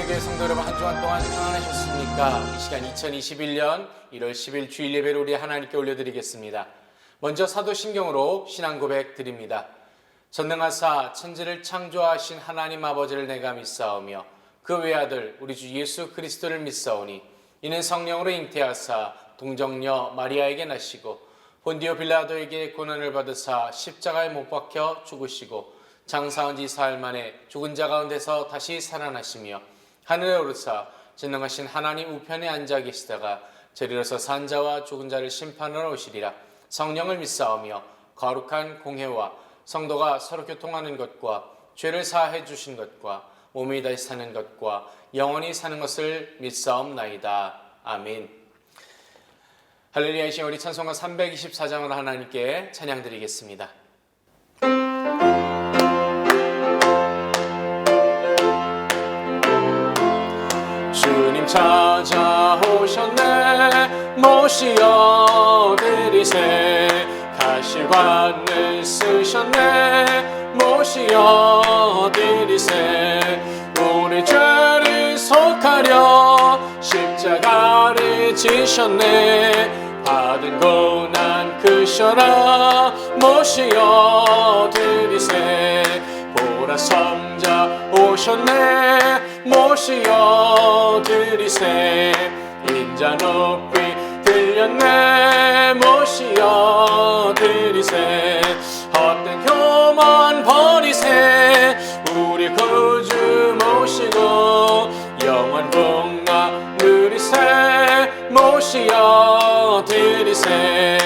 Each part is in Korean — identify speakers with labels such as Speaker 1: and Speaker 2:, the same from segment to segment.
Speaker 1: 은혜교회 성도 여러분, 한 주간 동안 평안하셨습니까? 이 시간 2021년 1월 10일 주일 예배를 우리 하나님께 올려드리겠습니다. 먼저 사도신경으로 신앙 고백 드립니다. 전능하사 천지를 창조하신 하나님 아버지를 내가 믿사오며 그 외아들 우리 주 예수 그리스도를 믿사오니 이는 성령으로 잉태하사 동정녀 마리아에게 나시고 본디오 빌라도에게 고난을 받으사 십자가에 못 박혀 죽으시고 장사한 지 사흘 만에 죽은 자 가운데서 다시 살아나시며 하늘에 오르사 전능하신 하나님 우편에 앉아 계시다가 저리로서 산 자와 죽은 자를 심판하러 오시리라. 성령을 믿사오며 거룩한 공회와 성도가 서로 교통하는 것과 죄를 사해 주신 것과 몸이 다시 사는 것과 영원히 사는 것을 믿사옵나이다. 아멘. 할렐루야. 이 시간 우리 찬송가 324장으로 하나님께 찬양드리겠습니다. 주님 찾아오셨네. 모시어 드리세. 가시관을 쓰셨네. 모시어 드리세. 우리 죄를 속하려 십자가를 지셨네. 받은 고난 크셔라. 모시어 드리세. 보라 성자 오셨네. 모시어 드리세. 인자 높이 들렸네. 모시어 드리세. 헛된 교만 버리세. 우리 구주 모시고 영원 복나 누리세. 모시어 드리세.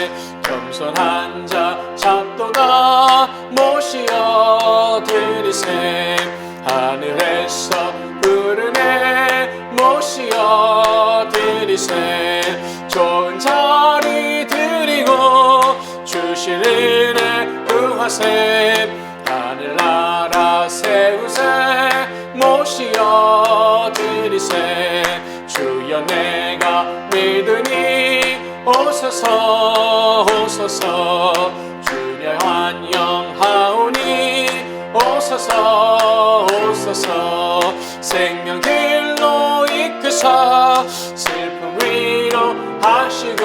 Speaker 1: 겸손한 자 찾도다. 모시어 드리세. 하늘에서 부르네. 모시어 드리세. 좋은 자리 드리고 주실 은혜 구하세. 하늘나라 세우세. 모시어 드리세. 주여 내가 믿으니 오소서 오소서. 주여 환영하오니 오소서 오소서. 생명길로 이끄사 슬픔 위로하시고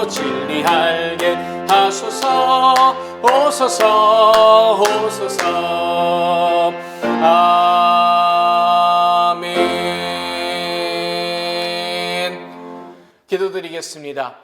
Speaker 1: 진리알게 하소서. 오소서 오소서. 아멘. 기도드리겠습니다.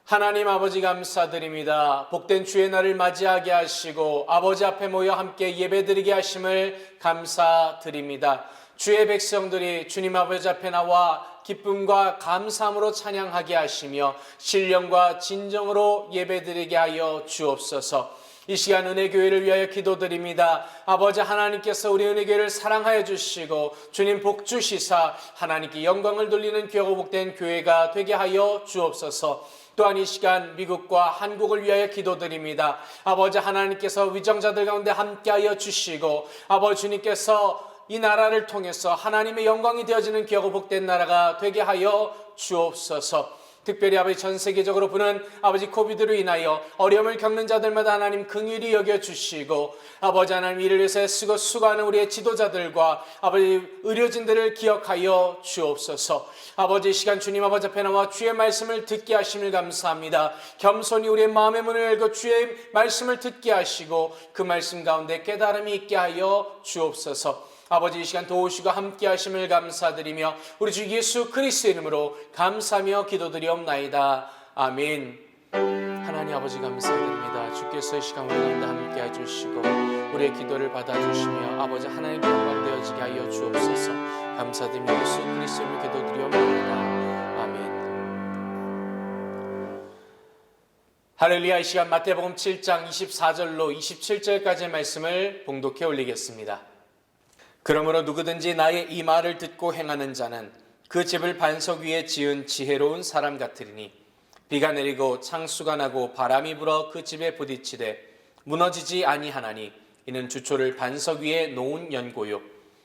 Speaker 1: 하나님 아버지 감사드립니다. 복된 주의 날을 맞이하게 하시고 아버지 앞에 모여 함께 예배드리게 하심을 감사드립니다. 주의 백성들이 주님 아버지 앞에 나와 기쁨과 감사함으로 찬양하게 하시며 신령과 진정으로 예배드리게 하여 주옵소서. 이 시간 은혜교회를 위하여 기도드립니다. 아버지 하나님께서 우리 은혜교회를 사랑하여 주시고 주님 복 주시사 하나님께 영광을 돌리는 귀하고 복된 교회가 되게 하여 주옵소서. 또한 이 시간 미국과 한국을 위하여 기도드립니다. 아버지 하나님께서 위정자들 가운데 함께하여 주시고 아버지 주님께서 이 나라를 통해서 하나님의 영광이 되어지는 귀하고 복된 나라가 되게 하여 주옵소서. 특별히 아버지 전 세계적으로 부는 아버지 코비드로 인하여 어려움을 겪는 자들마다 하나님 긍휼히 여겨주시고 아버지 하나님 이를 위해서 쓰고 수고하는 우리의 지도자들과 아버지 의료진들을 기억하여 주옵소서. 아버지 이 시간 주님 아버지 앞에 나와 주의 말씀을 듣게 하심을 감사합니다. 겸손히 우리의 마음의 문을 열고 주의 말씀을 듣게 하시고 그 말씀 가운데 깨달음이 있게 하여 주옵소서. 아버지 이 시간 도우시고 함께 하심을 감사드리며 우리 주 예수 그리스도의 이름으로 감사하며 기도드리옵나이다. 아멘. 하나님 아버지 감사드립니다. 주께서 이 시간 우리 가운데 함께 해주시고 우리의 기도를 받아주시며 아버지 하나님 영광 되어지게 하여 주옵소서. 감사드리며 예수 그리스도의 이름으로 기도드리옵나이다. 아멘. 할렐루야. 이 시간 마태복음 7장 24절로 27절까지의 말씀을 봉독해 올리겠습니다. 그러므로 누구든지 나의 이 말을 듣고 행하는 자는 그 집을 반석 위에 지은 지혜로운 사람 같으리니 비가 내리고 창수가 나고 바람이 불어 그 집에 부딪히되 무너지지 아니하나니 이는 주초를 반석 위에 놓은 연고요.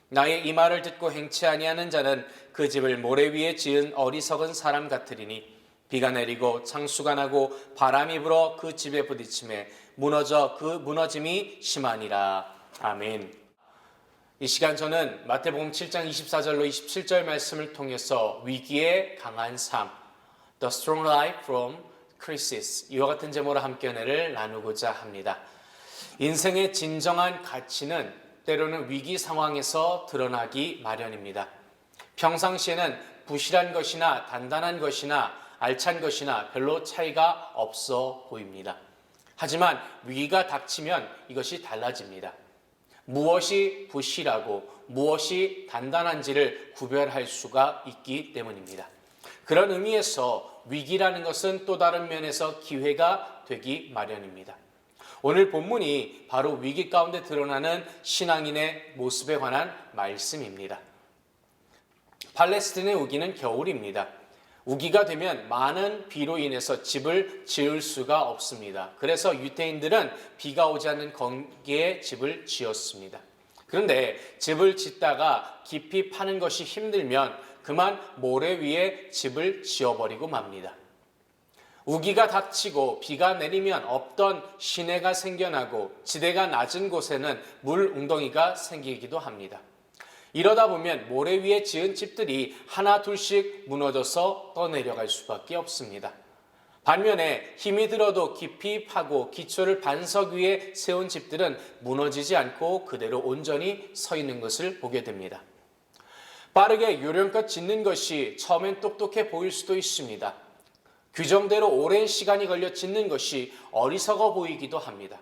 Speaker 1: 나의 이 말을 듣고 행치 아니하는 자는 그 집을 모래 위에 지은 어리석은 사람 같으리니 비가 내리고 창수가 나고 바람이 불어 그 집에 부딪히매 무너져 그 무너짐이 심하니라. 아멘. 이 시간 저는 마태복음 7장 24절로 27절 말씀을 통해서 위기의 강한 삶, The Strong Life from Crisis, 이와 같은 제목으로 함께 은혜를 나누고자 합니다. 인생의 진정한 가치는 때로는 위기 상황에서 드러나기 마련입니다. 평상시에는 부실한 것이나 단단한 것이나 알찬 것이나 별로 차이가 없어 보입니다. 하지만 위기가 닥치면 이것이 달라집니다. 무엇이 부실하고 무엇이 단단한지를 구별할 수가 있기 때문입니다. 그런 의미에서 위기라는 것은 또 다른 면에서 기회가 되기 마련입니다. 오늘 본문이 바로 위기 가운데 드러나는 신앙인의 모습에 관한 말씀입니다. 팔레스틴의 우기는 겨울입니다. 우기가 되면 많은 비로 인해서 집을 지을 수가 없습니다. 그래서 유대인들은 비가 오지 않는 거기에 집을 지었습니다. 그런데 집을 짓다가 깊이 파는 것이 힘들면 그만 모래 위에 집을 지어버리고 맙니다. 우기가 닥치고 비가 내리면 없던 시내가 생겨나고 지대가 낮은 곳에는 물 웅덩이가 생기기도 합니다. 이러다 보면 모래 위에 지은 집들이 하나 둘씩 무너져서 떠내려갈 수밖에 없습니다. 반면에 힘이 들어도 깊이 파고 기초를 반석 위에 세운 집들은 무너지지 않고 그대로 온전히 서 있는 것을 보게 됩니다. 빠르게 요령껏 짓는 것이 처음엔 똑똑해 보일 수도 있습니다. 규정대로 오랜 시간이 걸려 짓는 것이 어리석어 보이기도 합니다.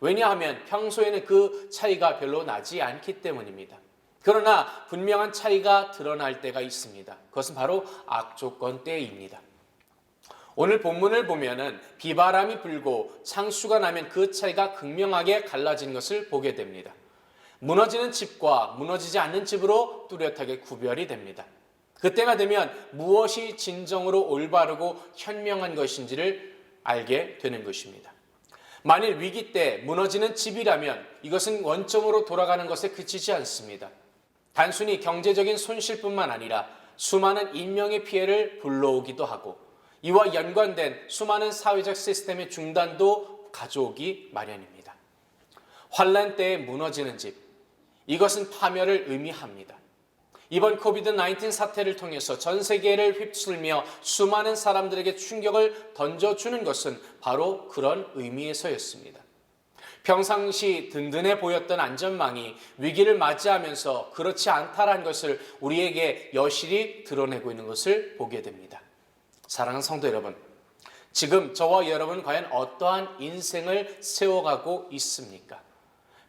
Speaker 1: 왜냐하면 평소에는 그 차이가 별로 나지 않기 때문입니다. 그러나 분명한 차이가 드러날 때가 있습니다. 그것은 바로 악조건 때입니다. 오늘 본문을 보면은 비바람이 불고 창수가 나면 그 차이가 극명하게 갈라진 것을 보게 됩니다. 무너지는 집과 무너지지 않는 집으로 뚜렷하게 구별이 됩니다. 그때가 되면 무엇이 진정으로 올바르고 현명한 것인지를 알게 되는 것입니다. 만일 위기 때 무너지는 집이라면 이것은 원점으로 돌아가는 것에 그치지 않습니다. 단순히 경제적인 손실뿐만 아니라 수많은 인명의 피해를 불러오기도 하고 이와 연관된 수많은 사회적 시스템의 중단도 가져오기 마련입니다. 환란 때에 무너지는 집, 이것은 파멸을 의미합니다. 이번 코비드-19 사태를 통해서 전 세계를 휩쓸며 수많은 사람들에게 충격을 던져주는 것은 바로 그런 의미에서였습니다. 평상시 든든해 보였던 안전망이 위기를 맞이하면서 그렇지 않다라는 것을 우리에게 여실히 드러내고 있는 것을 보게 됩니다. 사랑하는 성도 여러분, 지금 저와 여러분 과연 어떠한 인생을 세워가고 있습니까?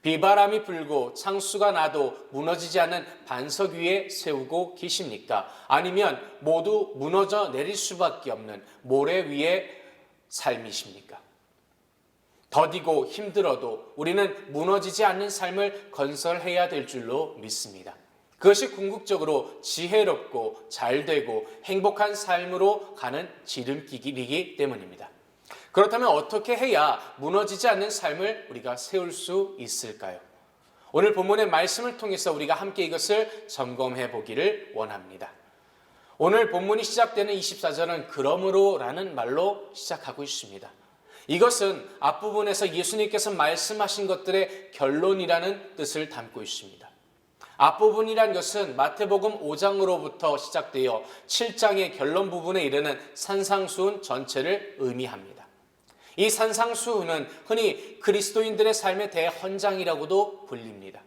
Speaker 1: 비바람이 불고 창수가 나도 무너지지 않는 반석 위에 세우고 계십니까? 아니면 모두 무너져 내릴 수밖에 없는 모래 위의 삶이십니까? 더디고 힘들어도 우리는 무너지지 않는 삶을 건설해야 될 줄로 믿습니다. 그것이 궁극적으로 지혜롭고 잘되고 행복한 삶으로 가는 지름길이기 때문입니다. 그렇다면 어떻게 해야 무너지지 않는 삶을 우리가 세울 수 있을까요? 오늘 본문의 말씀을 통해서 우리가 함께 이것을 점검해 보기를 원합니다. 오늘 본문이 시작되는 24절은 그러므로라는 말로 시작하고 있습니다. 이것은 앞부분에서 예수님께서 말씀하신 것들의 결론이라는 뜻을 담고 있습니다. 앞부분이란 것은 마태복음 5장으로부터 시작되어 7장의 결론 부분에 이르는 산상수훈 전체를 의미합니다. 이 산상수훈은 흔히 그리스도인들의 삶의 대헌장이라고도 불립니다.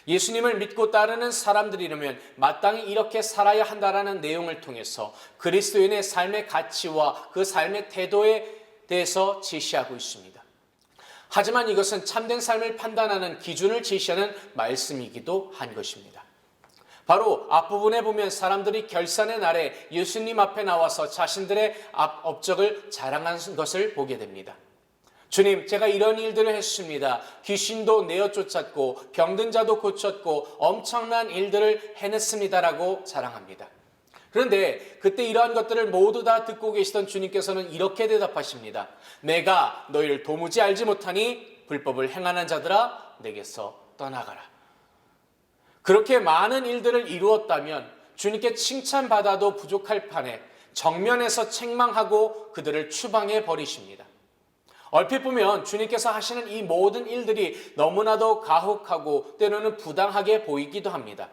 Speaker 1: 예수님을 믿고 따르는 사람들이라면 마땅히 이렇게 살아야 한다라는 내용을 통해서 그리스도인의 삶의 가치와 그 삶의 태도에 대해서 제시하고 있습니다. 하지만 이것은 참된 삶을 판단하는 기준을 제시하는 말씀이기도 한 것입니다. 바로 앞부분에 보면 사람들이 결산의 날에 예수님 앞에 나와서 자신들의 업적을 자랑하는 것을 보게 됩니다. 주님, 제가 이런 일들을 했습니다. 귀신도 내어 쫓았고 병든 자도 고쳤고 엄청난 일들을 해냈습니다라고 자랑합니다. 그런데 그때 이러한 것들을 모두 다 듣고 계시던 주님께서는 이렇게 대답하십니다. 내가 너희를 도무지 알지 못하니 불법을 행하는 자들아 내게서 떠나가라. 그렇게 많은 일들을 이루었다면 주님께 칭찬받아도 부족할 판에 정면에서 책망하고 그들을 추방해 버리십니다. 얼핏 보면 주님께서 하시는 이 모든 일들이 너무나도 가혹하고 때로는 부당하게 보이기도 합니다.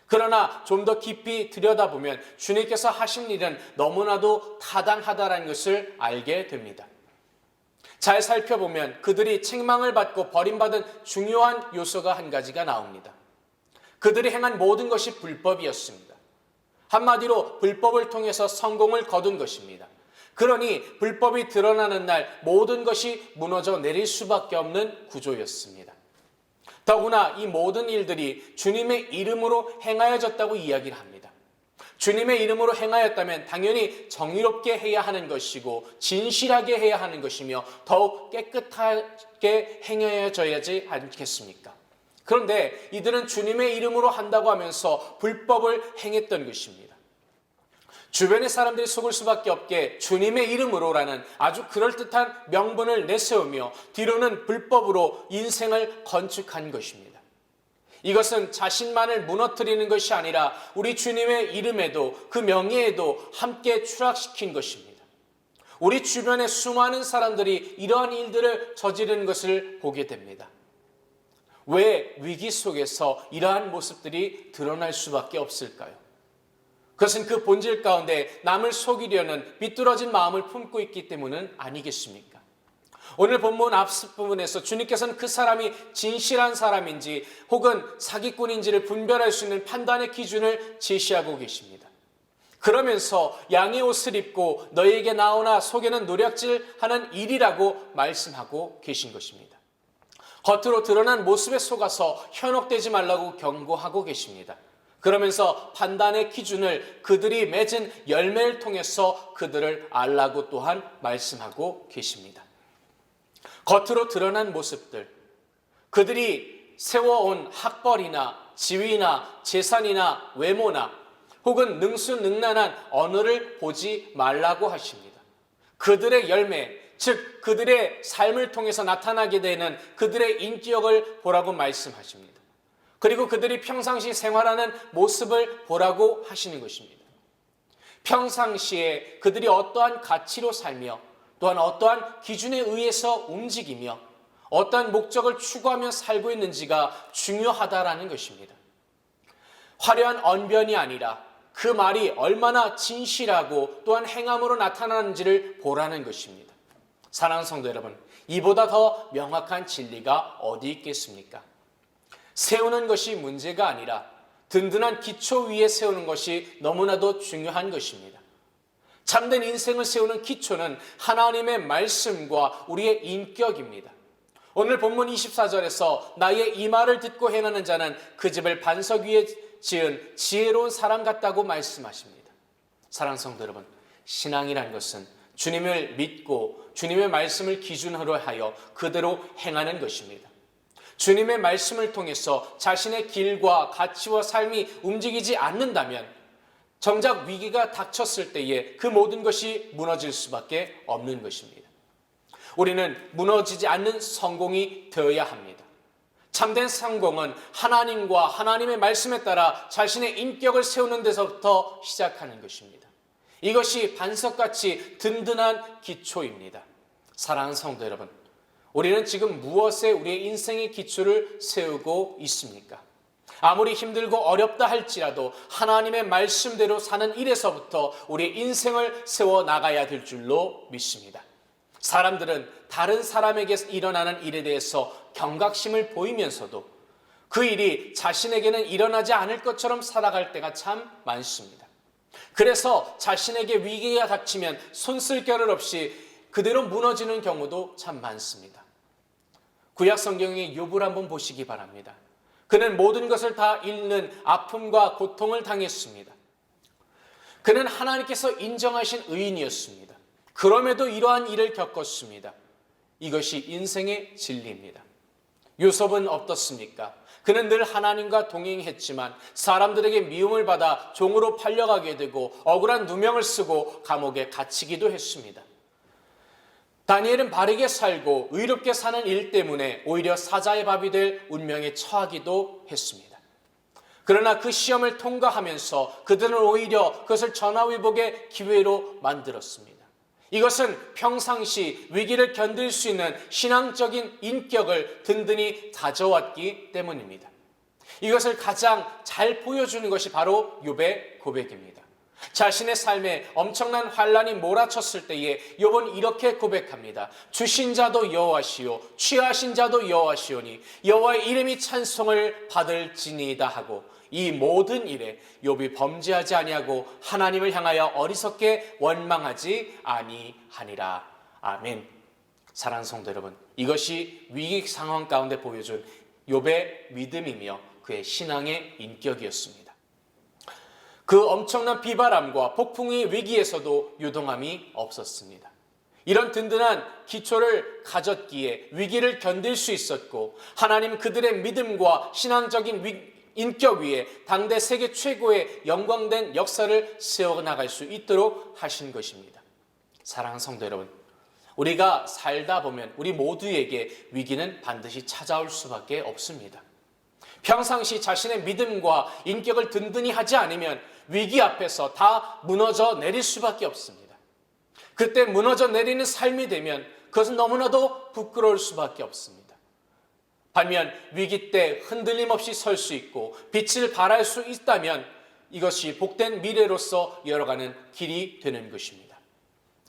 Speaker 1: 그러나 좀 더 깊이 들여다보면 주님께서 하신 일은 너무나도 타당하다는 것을 알게 됩니다. 잘 살펴보면 그들이 책망을 받고 버림받은 중요한 요소가 한 가지가 나옵니다. 그들이 행한 모든 것이 불법이었습니다. 한마디로 불법을 통해서 성공을 거둔 것입니다. 그러니 불법이 드러나는 날 모든 것이 무너져 내릴 수밖에 없는 구조였습니다. 더구나 이 모든 일들이 주님의 이름으로 행하여졌다고 이야기를 합니다. 주님의 이름으로 행하였다면 당연히 정의롭게 해야 하는 것이고 진실하게 해야 하는 것이며 더욱 깨끗하게 행하여져야지 않겠습니까? 그런데 이들은 주님의 이름으로 한다고 하면서 불법을 행했던 것입니다. 주변의 사람들이 속을 수밖에 없게 주님의 이름으로라는 아주 그럴듯한 명분을 내세우며 뒤로는 불법으로 인생을 건축한 것입니다. 이것은 자신만을 무너뜨리는 것이 아니라 우리 주님의 이름에도 그 명예에도 함께 추락시킨 것입니다. 우리 주변의 수많은 사람들이 이러한 일들을 저지르는 것을 보게 됩니다. 왜 위기 속에서 이러한 모습들이 드러날 수밖에 없을까요? 그것은 그 본질 가운데 남을 속이려는 비뚤어진 마음을 품고 있기 때문은 아니겠습니까? 오늘 본문 앞부분에서 주님께서는 그 사람이 진실한 사람인지 혹은 사기꾼인지를 분별할 수 있는 판단의 기준을 제시하고 계십니다. 그러면서 양의 옷을 입고 너희에게 나오나 속에는 노략질하는 일이라고 말씀하고 계신 것입니다. 겉으로 드러난 모습에 속아서 현혹되지 말라고 경고하고 계십니다. 그러면서 판단의 기준을 그들이 맺은 열매를 통해서 그들을 알라고 또한 말씀하고 계십니다. 겉으로 드러난 모습들, 그들이 세워온 학벌이나 지위나 재산이나 외모나 혹은 능수능란한 언어를 보지 말라고 하십니다. 그들의 열매, 즉 그들의 삶을 통해서 나타나게 되는 그들의 인격을 보라고 말씀하십니다. 그리고 그들이 평상시 생활하는 모습을 보라고 하시는 것입니다. 평상시에 그들이 어떠한 가치로 살며 또한 어떠한 기준에 의해서 움직이며 어떠한 목적을 추구하며 살고 있는지가 중요하다라는 것입니다. 화려한 언변이 아니라 그 말이 얼마나 진실하고 또한 행함으로 나타나는지를 보라는 것입니다. 사랑하는 성도 여러분, 이보다 더 명확한 진리가 어디 있겠습니까? 세우는 것이 문제가 아니라 든든한 기초 위에 세우는 것이 너무나도 중요한 것입니다. 참된 인생을 세우는 기초는 하나님의 말씀과 우리의 인격입니다. 오늘 본문 24절에서 나의 이 말을 듣고 행하는 자는 그 집을 반석 위에 지은 지혜로운 사람 같다고 말씀하십니다. 사랑하는 성도 여러분, 신앙이란 것은 주님을 믿고 주님의 말씀을 기준으로 하여 그대로 행하는 것입니다. 주님의 말씀을 통해서 자신의 길과 가치와 삶이 움직이지 않는다면 정작 위기가 닥쳤을 때에 그 모든 것이 무너질 수밖에 없는 것입니다. 우리는 무너지지 않는 성공이 되어야 합니다. 참된 성공은 하나님과 하나님의 말씀에 따라 자신의 인격을 세우는 데서부터 시작하는 것입니다. 이것이 반석같이 든든한 기초입니다. 사랑하는 성도 여러분, 우리는 지금 무엇에 우리의 인생의 기초를 세우고 있습니까? 아무리 힘들고 어렵다 할지라도 하나님의 말씀대로 사는 일에서부터 우리의 인생을 세워 나가야 될 줄로 믿습니다. 사람들은 다른 사람에게 일어나는 일에 대해서 경각심을 보이면서도 그 일이 자신에게는 일어나지 않을 것처럼 살아갈 때가 참 많습니다. 그래서 자신에게 위기가 닥치면 손쓸 겨를 없이 그대로 무너지는 경우도 참 많습니다. 구약 성경의 욥을 한번 보시기 바랍니다. 그는 모든 것을 다 잃는 아픔과 고통을 당했습니다. 그는 하나님께서 인정하신 의인이었습니다. 그럼에도 이러한 일을 겪었습니다. 이것이 인생의 진리입니다. 요셉은 어떻습니까? 그는 늘 하나님과 동행했지만 사람들에게 미움을 받아 종으로 팔려가게 되고 억울한 누명을 쓰고 감옥에 갇히기도 했습니다. 다니엘은 바르게 살고 의롭게 사는 일 때문에 오히려 사자의 밥이 될 운명에 처하기도 했습니다. 그러나 그 시험을 통과하면서 그들은 오히려 그것을 전화위복의 기회로 만들었습니다. 이것은 평상시 위기를 견딜 수 있는 신앙적인 인격을 든든히 다져왔기 때문입니다. 이것을 가장 잘 보여주는 것이 바로 욥의 고백입니다. 자신의 삶에 엄청난 환란이 몰아쳤을 때에 욥은 이렇게 고백합니다. 주신 자도 여호와시요 취하신 자도 여호와시오니 여호와의 이름이 찬송을 받을지니이다 하고, 이 모든 일에 욥이 범죄하지 아니하고 하나님을 향하여 어리석게 원망하지 아니하니라. 아멘. 사랑하는 성도 여러분, 이것이 위기 상황 가운데 보여준 욥의 믿음이며 그의 신앙의 인격이었습니다. 그 엄청난 비바람과 폭풍의 위기에서도 유동함이 없었습니다. 이런 든든한 기초를 가졌기에 위기를 견딜 수 있었고, 하나님 그들의 믿음과 신앙적인 인격 위에 당대 세계 최고의 영광된 역사를 세워나갈 수 있도록 하신 것입니다. 사랑하는 성도 여러분, 우리가 살다 보면 우리 모두에게 위기는 반드시 찾아올 수밖에 없습니다. 평상시 자신의 믿음과 인격을 든든히 하지 않으면 위기 앞에서 다 무너져 내릴 수밖에 없습니다. 그때 무너져 내리는 삶이 되면 그것은 너무나도 부끄러울 수밖에 없습니다. 반면 위기 때 흔들림 없이 설 수 있고 빛을 발할 수 있다면 이것이 복된 미래로서 열어가는 길이 되는 것입니다.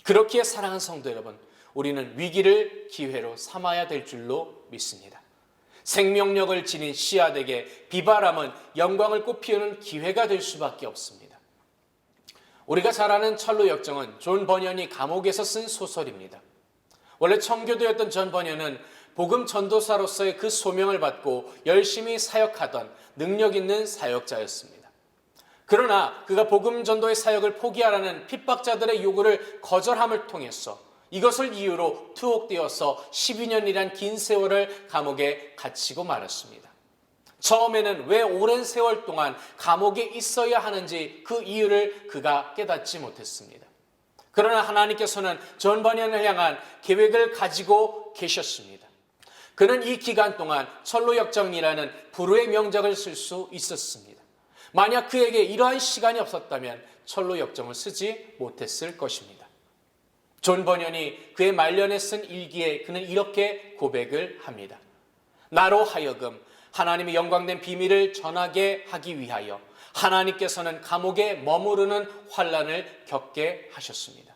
Speaker 1: 그렇기에 사랑하는 성도 여러분, 우리는 위기를 기회로 삼아야 될 줄로 믿습니다. 생명력을 지닌 씨앗에게 비바람은 영광을 꽃피우는 기회가 될 수밖에 없습니다. 우리가 잘 아는 철로 역정은 존 버년이 감옥에서 쓴 소설입니다. 원래 청교도였던 존 버년은 복음 전도사로서의 그 소명을 받고 열심히 사역하던 능력 있는 사역자였습니다. 그러나 그가 복음 전도의 사역을 포기하라는 핍박자들의 요구를 거절함을 통해서 이것을 이유로 투옥되어서 12년이란 긴 세월을 감옥에 갇히고 말았습니다. 처음에는 왜 오랜 세월 동안 감옥에 있어야 하는지 그 이유를 그가 깨닫지 못했습니다. 그러나 하나님께서는 존 버년을 향한 계획을 가지고 계셨습니다. 그는 이 기간 동안 철로 역정이라는 불후의 명작을 쓸 수 있었습니다. 만약 그에게 이러한 시간이 없었다면 철로 역정을 쓰지 못했을 것입니다. 존 버년이 그의 말년에 쓴 일기에 그는 이렇게 고백을 합니다. 나로 하여금 하나님의 영광된 비밀을 전하게 하기 위하여 하나님께서는 감옥에 머무르는 환난을 겪게 하셨습니다.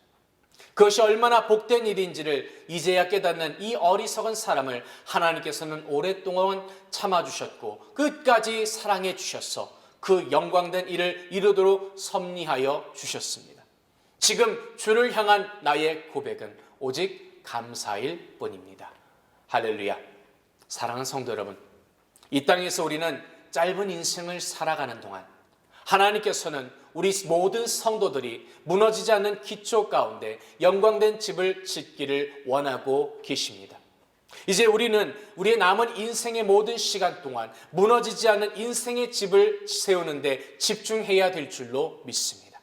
Speaker 1: 그것이 얼마나 복된 일인지를 이제야 깨닫는 이 어리석은 사람을 하나님께서는 오랫동안 참아주셨고 끝까지 사랑해 주셔서 그 영광된 일을 이루도록 섭리하여 주셨습니다. 지금 주를 향한 나의 고백은 오직 감사일 뿐입니다. 할렐루야. 사랑하는 성도 여러분, 이 땅에서 우리는 짧은 인생을 살아가는 동안 하나님께서는 우리 모든 성도들이 무너지지 않는 기초 가운데 영광된 집을 짓기를 원하고 계십니다. 이제 우리는 우리의 남은 인생의 모든 시간 동안 무너지지 않는 인생의 집을 세우는 데 집중해야 될 줄로 믿습니다.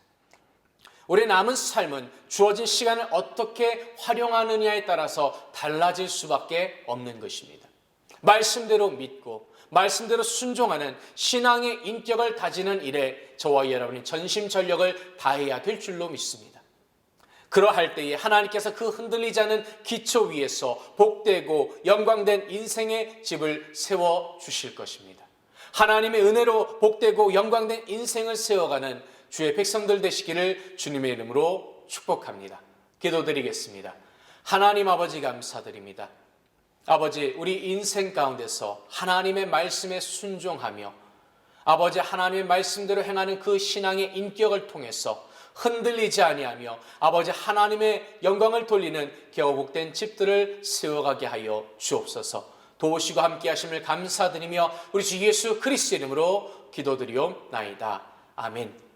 Speaker 1: 우리의 남은 삶은 주어진 시간을 어떻게 활용하느냐에 따라서 달라질 수밖에 없는 것입니다. 말씀대로 믿고 말씀대로 순종하는 신앙의 인격을 다지는 일에 저와 여러분이 전심전력을 다해야 될 줄로 믿습니다. 그러할 때에 하나님께서 그 흔들리지 않은 기초 위에서 복되고 영광된 인생의 집을 세워주실 것입니다. 하나님의 은혜로 복되고 영광된 인생을 세워가는 주의 백성들 되시기를 주님의 이름으로 축복합니다. 기도드리겠습니다. 하나님 아버지 감사드립니다. 아버지, 우리 인생 가운데서 하나님의 말씀에 순종하며 아버지 하나님의 말씀대로 행하는 그 신앙의 인격을 통해서 흔들리지 아니하며 아버지 하나님의 영광을 돌리는 겨우복된 집들을 세워가게 하여 주옵소서. 도우시고 함께 하심을 감사드리며 우리 주 예수 그리스도 이름으로 기도드리옵나이다. 아멘.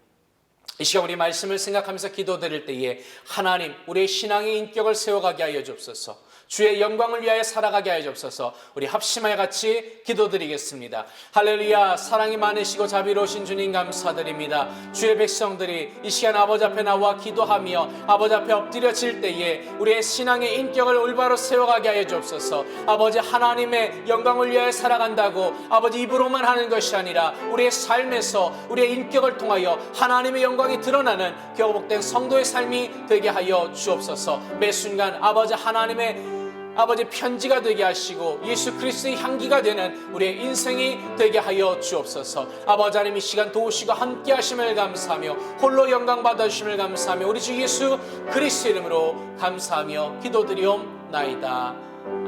Speaker 1: 이 시간 우리 말씀을 생각하면서 기도드릴 때에 하나님 우리의 신앙의 인격을 세워가게 하여 주옵소서. 주의 영광을 위하여 살아가게 하여 주옵소서. 우리 합심하여 같이 기도드리겠습니다. 할렐루야. 사랑이 많으시고 자비로우신 주님 감사드립니다. 주의 백성들이 이 시간 아버지 앞에 나와 기도하며 아버지 앞에 엎드려질 때에 우리의 신앙의 인격을 올바로 세워가게 하여 주옵소서. 아버지 하나님의 영광을 위하여 살아간다고 아버지 입으로만 하는 것이 아니라 우리의 삶에서 우리의 인격을 통하여 하나님의 영광이 드러나는 교복된 성도의 삶이 되게 하여 주옵소서. 매 순간 아버지 하나님의 아버지 편지가 되게 하시고 예수 그리스도의 향기가 되는 우리의 인생이 되게 하여 주옵소서. 아버지 하나님 이 시간 도우시고 함께 하심을 감사하며 홀로 영광 받아주심을 감사하며 우리 주 예수 그리스도 이름으로 감사하며 기도드리옵나이다.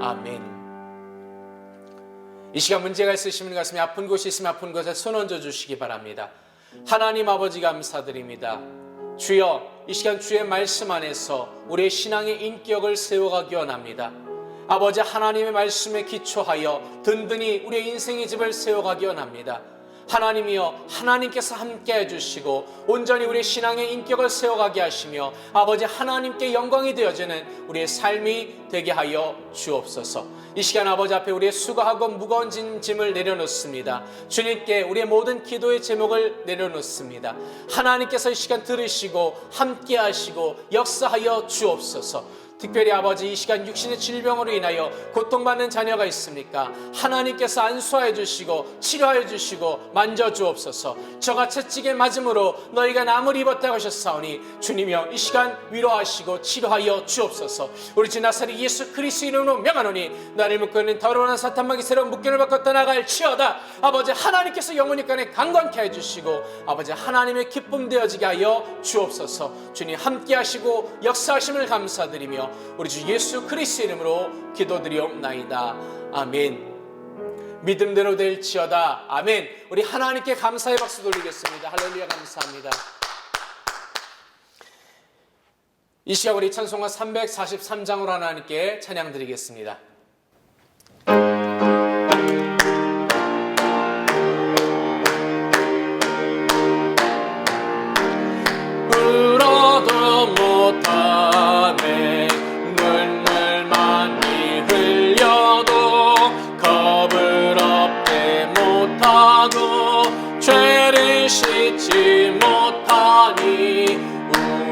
Speaker 1: 아멘. 이 시간 문제가 있으시면 가슴이 아픈 곳이 있으면 아픈 곳에 손 얹어 주시기 바랍니다. 하나님 아버지 감사드립니다. 주여 이 시간 주의 말씀 안에서 우리의 신앙의 인격을 세워가기 원합니다. 아버지 하나님의 말씀에 기초하여 든든히 우리의 인생의 집을 세워가기 원합니다. 하나님이여 하나님께서 함께 해주시고 온전히 우리의 신앙의 인격을 세워가게 하시며 아버지 하나님께 영광이 되어지는 우리의 삶이 되게 하여 주옵소서. 이 시간 아버지 앞에 우리의 수고하고 무거운 짐을 내려놓습니다. 주님께 우리의 모든 기도의 제목을 내려놓습니다. 하나님께서 이 시간 들으시고 함께 하시고 역사하여 주옵소서. 특별히 아버지 이 시간 육신의 질병으로 인하여 고통받는 자녀가 있습니까? 하나님께서 안수하여 주시고 치료하여 주시고 만져주옵소서. 저가 채찍에 맞음으로 너희가 남을 입었다고 하셨사오니 주님이여 이 시간 위로하시고 치료하여 주옵소서. 우리 주 나사렛 예수 그리스도 이름으로 명하노니 나를 묶고 있는 더러운 사탄마귀 새로운 묶임을 벗고 떠나갈 치어다. 아버지 하나님께서 영원히 간에 강건케 해주시고 아버지 하나님의 기쁨 되어지게 하여 주옵소서. 주님 함께 하시고 역사하심을 감사드리며 우리 주 예수 그리스도 이름으로 기도드리옵나이다. 아멘. 믿음대로 될지어다. 아멘. 우리 하나님께 감사의 박수 돌리겠습니다. 할렐루야. 감사합니다. 이 시간 우리 찬송가 343장으로 하나님께 찬양 드리겠습니다. 울어도 못하네 눈물 많이 흘려도 겁을 없게 못하고 죄를 씻지 못하니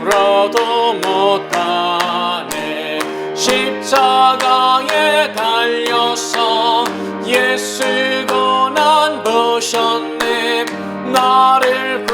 Speaker 1: 울어도 못하네. 십자가에 달려서 예수 고난 보셨네. 나를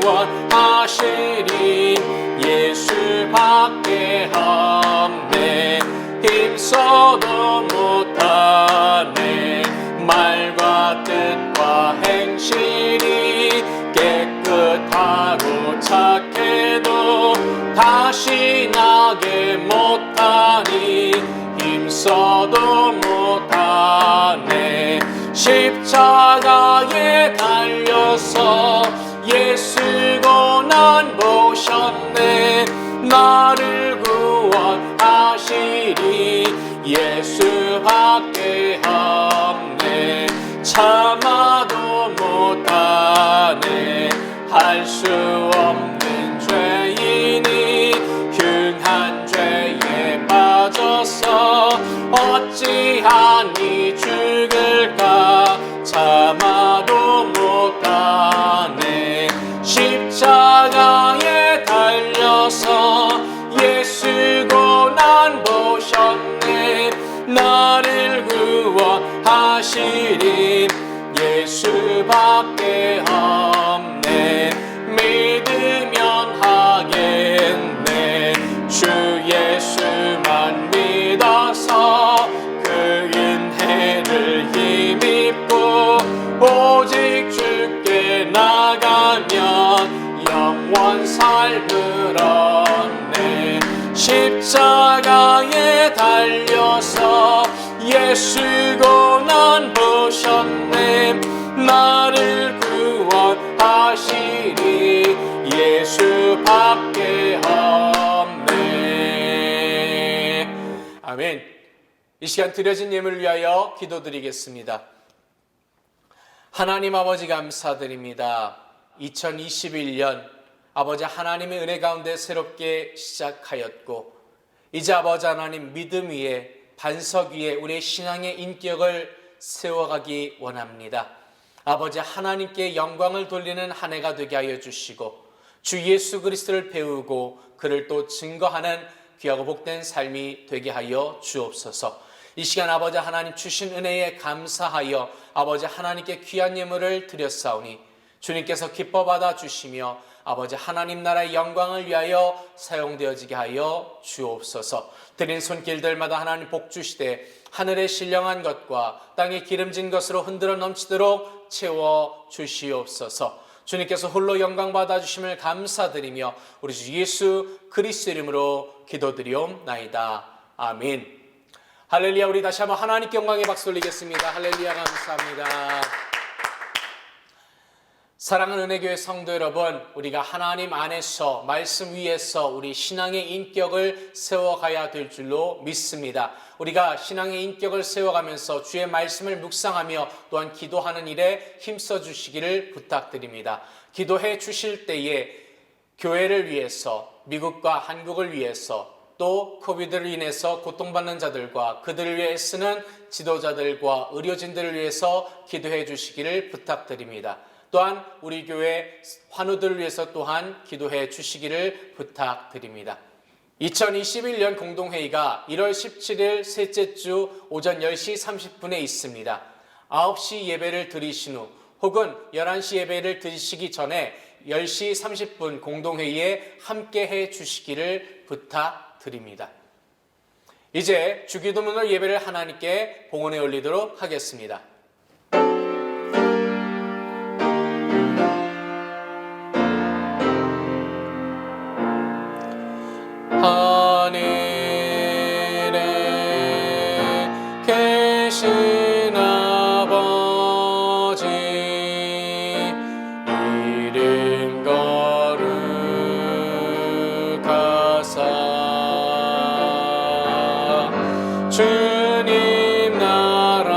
Speaker 1: 구원하시리 예수밖에 없네. 힘써도 못하네. 말과 뜻과 행실이 깨끗하고 착해도 다시 나게 못하니 힘써도 못하네. 십자가에 달려서 예수 고난 보셨네. 나를 구원하시리 예수밖에 없네. 참아도 못하네. 할 수 없는 죄인이 흉한 죄에 빠져서 어찌하니 죽을까. 참아도 못하네. 십자가에 달려서 예수 고난 보셨네. 나를 구원하시리 예수밖에 없네. 믿으면 하겠네. 주 예수만 믿어서 그 은혜를 힘입고 오직 주께 나가면 영원 삶을 얻네. 십자가에 달려서 예수 고난 보셨네. 나를 구원하시리 예수밖에 없네. 아멘. 이 시간 드려진 예물을 위하여 기도드리겠습니다. 하나님 아버지 감사드립니다. 2021년 아버지 하나님의 은혜 가운데 새롭게 시작하였고 이제 아버지 하나님 믿음 위에 반석 위에 우리의 신앙의 인격을 세워가기 원합니다. 아버지 하나님께 영광을 돌리는 한 해가 되게 하여 주시고 주 예수 그리스도를 배우고 그를 또 증거하는 귀하고 복된 삶이 되게 하여 주옵소서. 이 시간 아버지 하나님 주신 은혜에 감사하여 아버지 하나님께 귀한 예물을 드렸사오니 주님께서 기뻐 받아 주시며 아버지 하나님 나라의 영광을 위하여 사용되어지게 하여 주옵소서. 드린 손길들마다 하나님 복 주시되 하늘의 신령한 것과 땅의 기름진 것으로 흔들어 넘치도록 채워 주시옵소서. 주님께서 홀로 영광 받아 주심을 감사드리며 우리 주 예수 그리스도 이름으로 기도드리옵나이다. 아멘. 할렐루야. 우리 다시 한번 하나님께 영광의 박수 올리겠습니다. 할렐루야. 감사합니다. 사랑하는 은혜교회 성도 여러분, 우리가 하나님 안에서 말씀 위에서 우리 신앙의 인격을 세워가야 될 줄로 믿습니다. 우리가 신앙의 인격을 세워가면서 주의 말씀을 묵상하며 또한 기도하는 일에 힘써 주시기를 부탁드립니다. 기도해 주실 때에 교회를 위해서, 미국과 한국을 위해서, 또 코비드로 인해서 고통받는 자들과 그들을 위해 쓰는 지도자들과 의료진들을 위해서 기도해 주시기를 부탁드립니다. 또한 우리 교회 환우들을 위해서 또한 기도해 주시기를 부탁드립니다. 2021년 공동회의가 1월 17일 셋째 주 오전 10시 30분에 있습니다. 9시 예배를 드리신 후 혹은 11시 예배를 드리시기 전에 10시 30분 공동회의에 함께해 주시기를 부탁드립니다. 이제 주기도문을 예배를 하나님께 봉헌해 올리도록 하겠습니다. 하늘에 계신 아버지 이름 거룩하사 주님 나라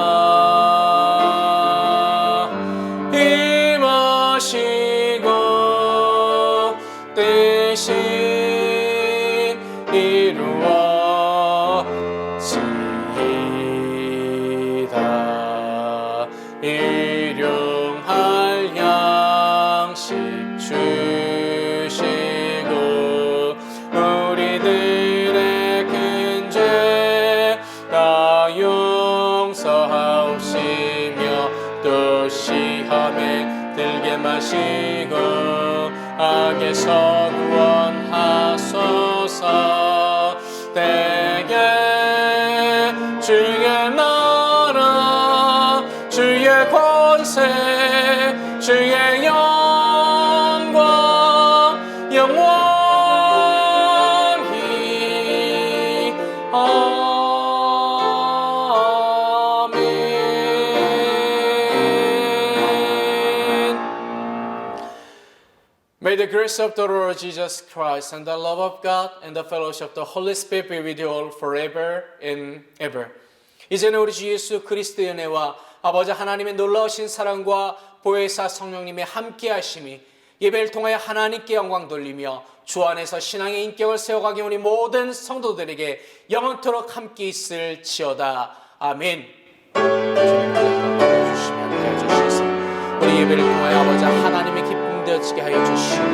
Speaker 1: 임하시고 뜻이 이루어지이다. 일용할 양식 주시고 우리들의 큰 죄 다 용서하시며 또 시험에 들게 마시고 악에서 구원하소서. 대개 주의 나라 주의 권세 주의 영광 영원히 아멘. May the grace of the Lord Jesus Christ and the love of God and the fellowship of the Holy Spirit be with you all forever and ever. 이제는 우리 주 예수 그리스도의 은혜와 아버지 하나님의 놀라우신 사랑과 보혜사 성령님의 함께하심이 예배를 통하여 하나님께 영광 돌리며 주 안에서 신앙의 인격을 세워가기 우리 모든 성도들에게 영원토록 함께 있을지어다. 아멘. 우리 예배를 통하여 아버지 하나님의 기쁨 되어지게 하여 주시고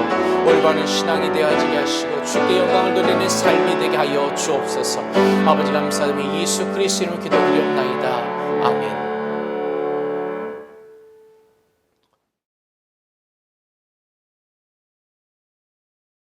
Speaker 1: 올바른 신앙이 되어지게 하시고 주께 영광을 돌리는 삶이 되게 하여 주옵소서. 아버지 감사드리며 예수 그리스도 이름으로 기도드리옵나이다. 아멘.